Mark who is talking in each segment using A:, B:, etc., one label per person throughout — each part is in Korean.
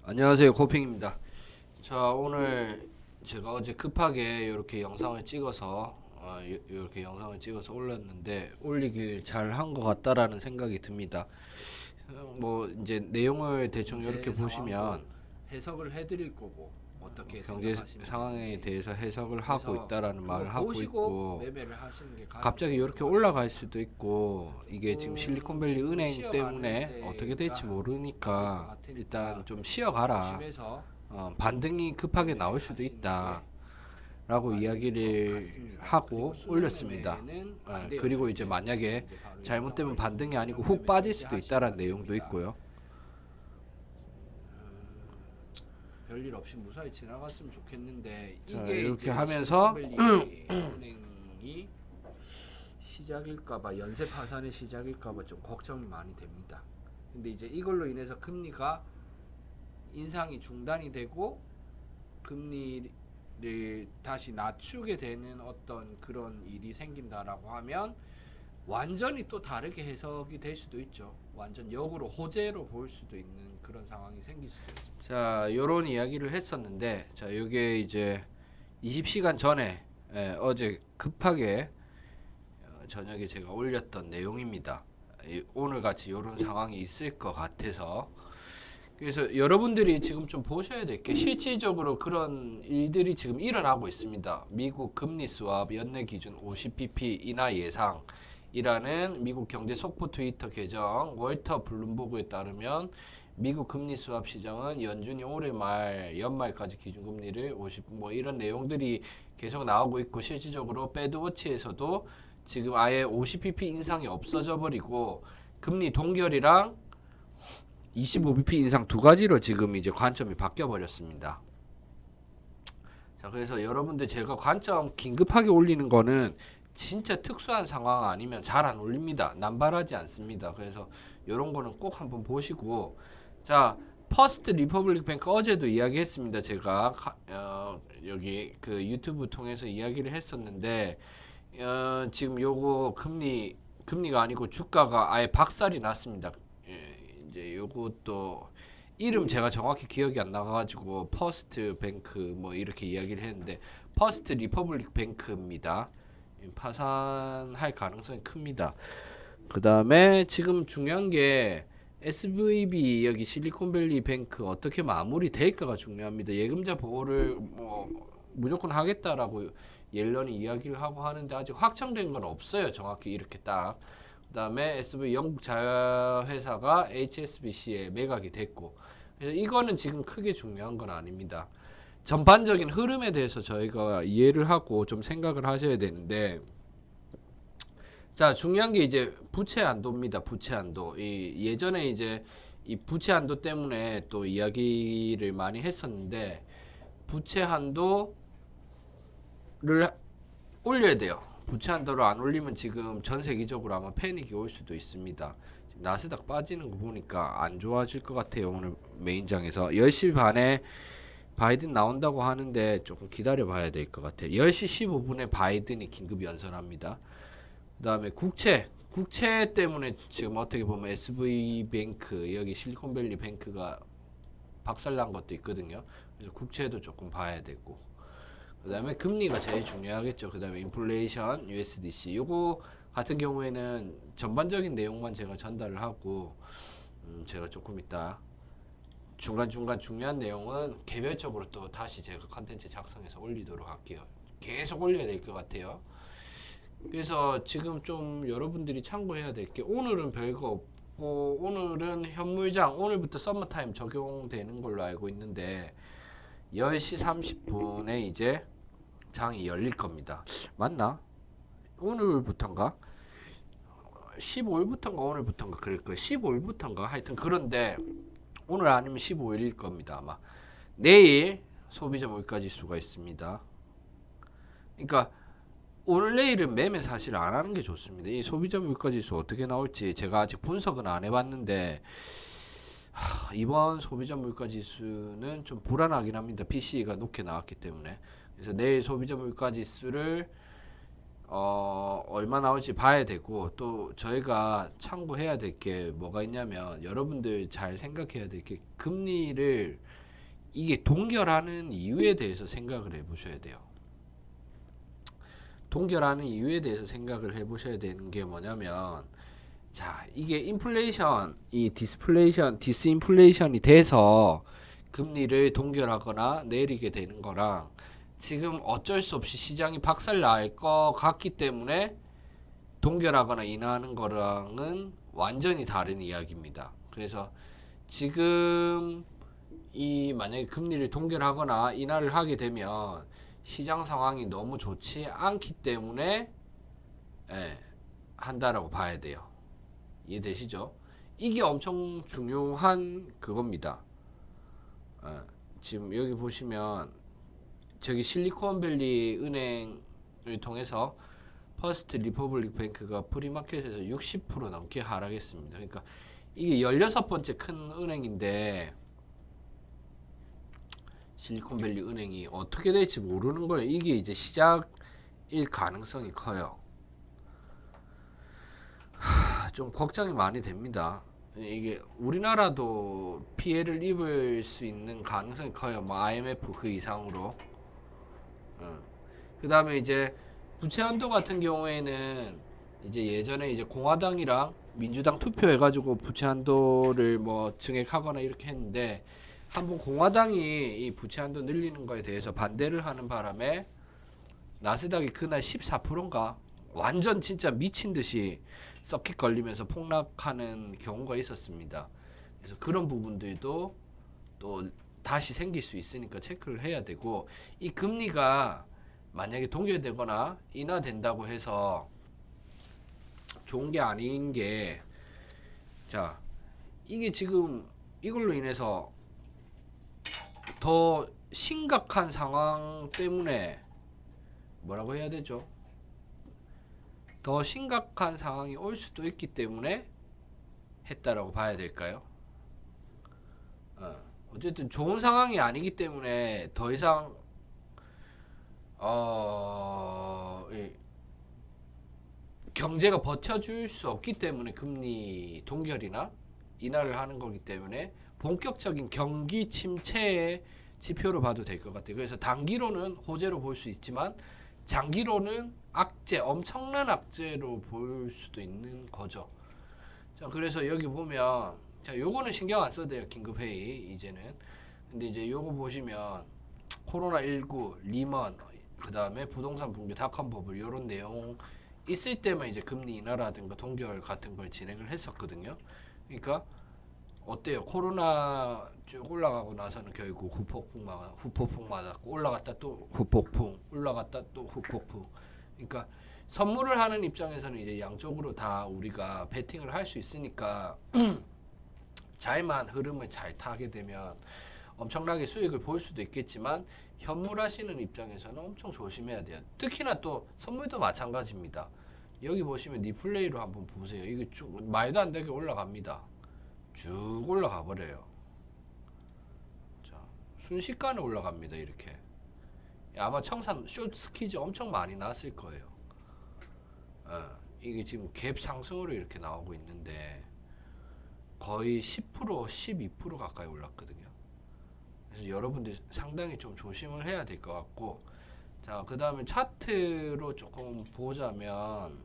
A: 안녕하세요, 코핑입니다. 자, 오늘 제가 어제 급하게 이렇게 영상을 찍어서 이렇게 영상을 찍어서 올렸는데 올리길 잘 한 것 같다라는 생각이 듭니다. 뭐 이제 내용을 대충 이렇게 보시면 해석을 해드릴 거고 어떻게 경제 상황에 대해서 해석을 하고 있다라는 말을 하고 있고 매매를 하시는 게 갑자기 이렇게 올라갈 수도 있고 이게 지금 실리콘밸리 은행 때문에 어떻게 될지 모르니까 일단 좀 쉬어가라. 반등이 급하게 나올 수도 있다. 라고 이야기를 하고 올렸습니다. 그리고 이제 만약에 잘못되면 반등이 아니고 훅 빠질 수도 있다라는 내용도 있고요. 별일 없이 무사히 지나갔으면 좋겠는데 이게 이렇게 하면서 은행이 시작일까봐 연쇄 파산의 시작일까봐 좀 걱정이 많이 됩니다. 근데 이제 이걸로 인해서 금리가 인상이 중단이 되고 금리를 다시 낮추게 되는 어떤 그런 일이 생긴다라고 하면 완전히 또 다르게 해석이 될 수도 있죠. 완전 역으로 호재로 볼 수도 있는 그런 상황이 생길 수도 있습니다. 자, 요런 이야기를 했었는데, 자, 이게 이제 20시간 전에 어제 급하게 저녁에 제가 올렸던 내용입니다. 오늘 같이 요런 상황이 있을 것 같아서 그래서 여러분들이 지금 좀 보셔야 될 게 실질적으로 그런 일들이 지금 일어나고 있습니다. 미국 금리 스왑 연내 기준 50bp 인하 예상이라는 미국 경제 속보 트위터 계정 월터 블룸버그에 따르면 미국 금리 스왑 시장은 연준이 올해 말 연말까지 기준금리를 50 뭐 이런 내용들이 계속 나오고 있고 실질적으로 배드워치에서도 지금 아예 50bp 인상이 없어져 버리고 금리 동결이랑 25bp 인상 두 가지로 지금 이제 관점이 바뀌어 버렸습니다. 자, 그래서 여러분들 제가 관점 긴급하게 올리는 거는 진짜 특수한 상황 아니면 잘 안 올립니다. 남발하지 않습니다. 그래서 이런 거는 꼭 한번 보시고, 자, 퍼스트 리퍼블릭 뱅크 어제도 이야기했습니다. 제가 여기 그 유튜브 통해서 이야기를 했었는데 지금 요거 금리가 아니고 주가가 아예 박살이 났습니다. 이제 요것도 이름 제가 정확히 기억이 안 나가지고 퍼스트 뱅크 뭐 이렇게 이야기를 했는데 퍼스트 리퍼블릭 뱅크입니다. 파산할 가능성이 큽니다. 그 다음에 지금 중요한 게 SVB 여기 실리콘밸리 뱅크 어떻게 마무리 될까가 중요합니다. 예금자 보호를 뭐 무조건 하겠다라고 옐런이 이야기를 하고 하는데 아직 확정된 건 없어요. 정확히 이렇게 딱. 그 다음에 SV 영국 자회사가 HSBC에 매각이 됐고 그래서 이거는 지금 크게 중요한 건 아닙니다. 전반적인 흐름에 대해서 저희가 이해를 하고 좀 생각을 하셔야 되는데 자 중요한 게 이제 부채 한도입니다. 부채 한도. 예전에 이제 이 부채 한도 때문에 또 이야기를 많이 했었는데 부채 한도를 올려야 돼요. 부채 한도를 안 올리면 지금 전 세계적으로 아마 패닉이 올 수도 있습니다. 지금 나스닥 빠지는 거 보니까 안 좋아질 것 같아요. 오늘 메인장에서 10시 반에 바이든 나온다고 하는데 조금 기다려 봐야 될 것 같아요. 10시 15분에 바이든이 긴급 연설합니다. 그 다음에 국채 때문에 지금 어떻게 보면 SV뱅크 여기 실리콘밸리 뱅크가 박살난 것도 있거든요. 그래서 국채도 조금 봐야 되고 그 다음에 금리가 제일 중요하겠죠. 그 다음에 인플레이션, USDC 요거 같은 경우에는 전반적인 내용만 제가 전달을 하고 제가 조금 이따 중간중간 중요한 내용은 개별적으로 또 다시 제가 컨텐츠 작성해서 올리도록 할게요. 계속 올려야 될 것 같아요. 그래서 지금 좀 여러분들이 참고해야 될 게 오늘은 별거 없고 오늘은 현물장 오늘부터 썸머타임 적용되는 걸로 알고 있는데 10시 30분에 이제 장이 열릴 겁니다. 맞나? 오늘부터인가? 15일부터인가 오늘부터인가 그럴 거예요. 15일부터인가 하여튼 그런데 오늘 아니면 15일일 겁니다. 아마 내일 소비자 물가지수가 있습니다. 그러니까 오늘 내일은 매매 사실 안 하는 게 좋습니다. 이 소비자 물가지수 어떻게 나올지 제가 아직 분석은 안 해봤는데 이번 소비자 물가지수는 좀 불안하긴 합니다. PCE가 높게 나왔기 때문에. 그래서 내일 소비자 물가지수를 얼마 나올지 봐야 되고, 또 저희가 참고해야 될 게 뭐가 있냐면, 여러분들 잘 생각해야 될 게, 금리를 이게 동결하는 이유에 대해서 생각을 해보셔야 돼요. 동결하는 이유에 대해서 생각을 해보셔야 되는 게 뭐냐면, 자, 이게 인플레이션, 이 디스인플레이션이 돼서 금리를 동결하거나 내리게 되는 거랑, 지금 어쩔 수 없이 시장이 박살 날 것 같기 때문에 동결하거나 인하하는 거랑은 완전히 다른 이야기입니다. 그래서 지금 이 만약에 금리를 동결하거나 인하를 하게 되면 시장 상황이 너무 좋지 않기 때문에 한다라고 봐야 돼요. 이해되시죠? 이게 엄청 중요한 그겁니다. 지금 여기 보시면 저기 실리콘밸리 은행을 통해서 퍼스트 리퍼블릭 뱅크가 프리마켓에서 60% 넘게 하락했습니다. 그러니까 이게 16번째 큰 은행인데 실리콘밸리 은행이 어떻게 될지 모르는 거예요. 이게 이제 시작일 가능성이 커요. 좀 걱정이 많이 됩니다. 이게 우리나라도 피해를 입을 수 있는 가능성이 커요. 뭐 IMF 그 이상으로. 그 다음에 이제 부채 한도 같은 경우에는 이제 예전에 이제 공화당이랑 민주당 투표해가지고 부채 한도를 뭐 증액하거나 이렇게 했는데, 한번 공화당이 이 부채 한도 늘리는 거에 대해서 반대를 하는 바람에 나스닥이 그날 14%인가 완전 진짜 미친 듯이 서킷 걸리면서 폭락하는 경우가 있었습니다. 그래서 그런 부분들도 또 다시 생길 수 있으니까 체크를 해야 되고, 이 금리가 만약에 동결되거나 인하된다고 해서 좋은 게 아닌 게, 자, 이게 지금 이걸로 인해서 더 심각한 상황 때문에 뭐라고 해야 되죠? 더 심각한 상황이 올 수도 있기 때문에 했다라고 봐야 될까요? 어쨌든 좋은 상황이 아니기 때문에 더 이상 경제가 버텨줄 수 없기 때문에 금리 동결이나 인하를 하는 거기 때문에 본격적인 경기 침체의 지표로 봐도 될 것 같아요. 그래서 단기로는 호재로 볼 수 있지만 장기로는 악재, 엄청난 악재로 볼 수도 있는 거죠. 자, 그래서 여기 보면, 자, 요거는 신경 안 써도 돼요. 긴급회의 이제는. 근데 이제 요거 보시면 코로나19, 리먼, 그 다음에 부동산 붕괴, 닷컴 버블 이런 내용 있을 때만 이제 금리 인하라든가 동결 같은 걸 진행을 했었거든요. 그러니까 어때요? 코로나 쭉 올라가고 나서는 결국 후폭풍 맞았고, 올라갔다 또 후폭풍, 올라갔다 또 후폭풍. 그러니까 선물을 하는 입장에서는 이제 양쪽으로 다 우리가 베팅을 할 수 있으니까 잘만 흐름을 잘 타게 되면 엄청나게 수익을 볼 수도 있겠지만, 현물하시는 입장에서는 엄청 조심해야 돼요. 특히나 또 선물도 마찬가지입니다. 여기 보시면 리플레이로 한번 보세요. 이게 쭉 말도 안 되게 올라갑니다. 쭉 올라가 버려요. 자, 순식간에 올라갑니다. 이렇게. 아마 청산 숏 스퀴즈 엄청 많이 났을 거예요. 이게 지금 갭 상승으로 이렇게 나오고 있는데 거의 10%, 12% 가까이 올랐거든요. 그래서 여러분들 상당히 좀 조심을 해야 될 것 같고, 자, 그 다음에 차트로 조금 보자면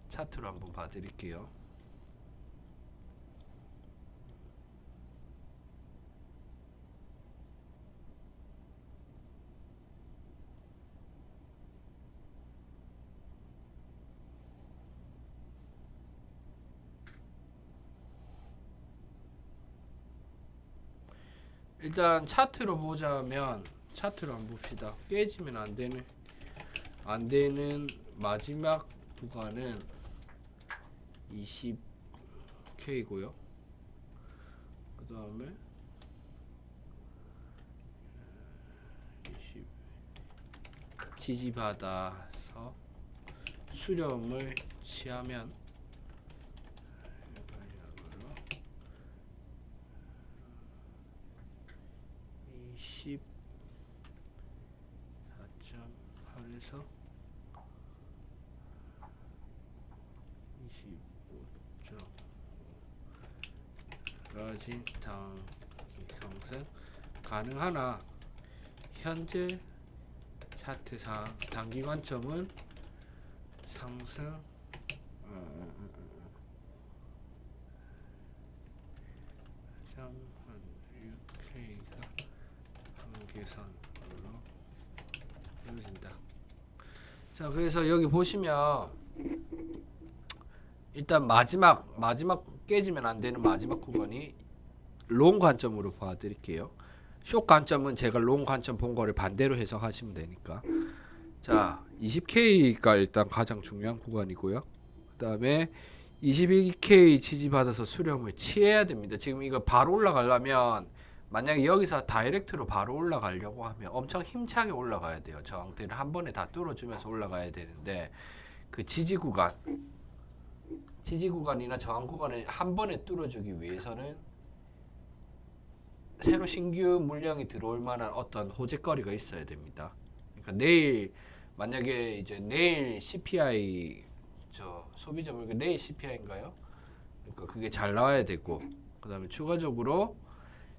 A: 차트로 한번 봐드릴게요. 일단 차트로 보자면, 차트로 한번 봅시다. 깨지면 안 되는 마지막 구간은 20K고요. 그 다음에 20 지지받아서 수렴을 취하면 24.8에서 떨어진 단기 상승 가능하나 현재 차트상 단기 관점은 상승 UK가 한계선으로 이루어진다. 자, 그래서 여기 보시면 일단 마지막 깨지면 안 되는 마지막 구간이 롱 관점으로 봐드릴게요. 숏 관점은 제가 롱 관점 본 거를 반대로 해석하시면 되니까. 자, 20K가 일단 가장 중요한 구간이고요. 그 다음에 21K 지지받아서 수렴을 취해야 됩니다. 지금 이거 바로 올라가려면 만약에 여기서 다이렉트로 바로 올라가려고 하면 엄청 힘차게 올라가야 돼요. 저항대를 한 번에 다 뚫어주면서 올라가야 되는데 그 지지 구간이나 저항 구간을 한 번에 뚫어주기 위해서는 새로 신규 물량이 들어올 만한 어떤 호재거리가 있어야 됩니다. 그러니까 내일 만약에 이제 내일 CPI 소비자 물가 내일 CPI인가요? 그러니까 그게 잘 나와야 되고 그다음에 추가적으로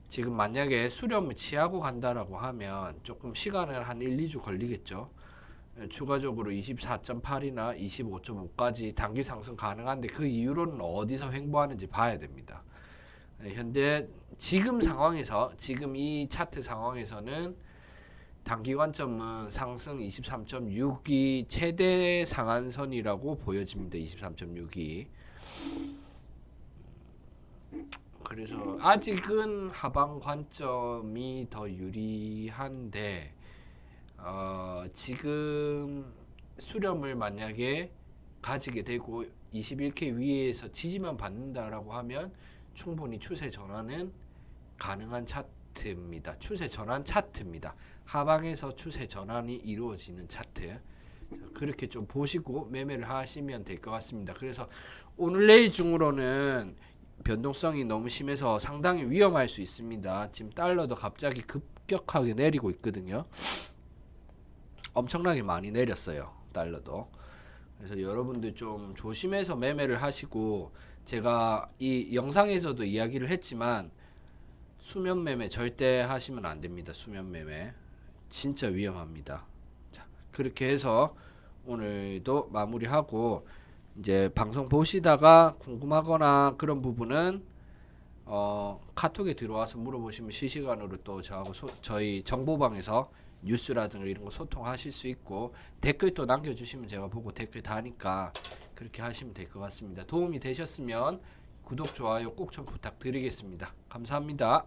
A: 지금 만약에 수렴을 취하고 간다라고 하면 조금 시간은 한 1, 2주 걸리겠죠. 추가적으로 24.8이나 25.5까지 단기 상승 가능한데 그 이후로는 어디서 횡보하는지 봐야 됩니다. 현재 지금 상황에서 지금 이 차트 상황에서는 단기 관점은 상승 23.6이 최대 상한선이라고 보여집니다. 23.6이. 그래서 아직은 하방 관점이 더 유리한데 지금 수렴을 만약에 가지게 되고 21K 위에서 지지만 받는다라고 하면 충분히 추세 전환은 가능한 차트입니다. 추세 전환 차트입니다. 하방에서 추세 전환이 이루어지는 차트. 그렇게 좀 보시고 매매를 하시면 될 것 같습니다. 그래서 오늘 내일 중으로는 변동성이 너무 심해서 상당히 위험할 수 있습니다. 지금 달러도 갑자기 급격하게 내리고 있거든요. 엄청나게 많이 내렸어요. 달러도. 그래서 여러분들 좀 조심해서 매매를 하시고 제가 이 영상에서도 이야기를 했지만 수면 매매 절대 하시면 안 됩니다. 수면 매매 진짜 위험합니다. 자, 그렇게 해서 오늘도 마무리하고 이제 방송 보시다가 궁금하거나 그런 부분은 카톡에 들어와서 물어보시면 실시간으로 또 저하고 저희 정보방에서 뉴스라든가 이런 거 소통하실 수 있고 댓글 또 남겨주시면 제가 보고 댓글 다니까 그렇게 하시면 될 것 같습니다. 도움이 되셨으면 구독, 좋아요 꼭 좀 부탁드리겠습니다. 감사합니다.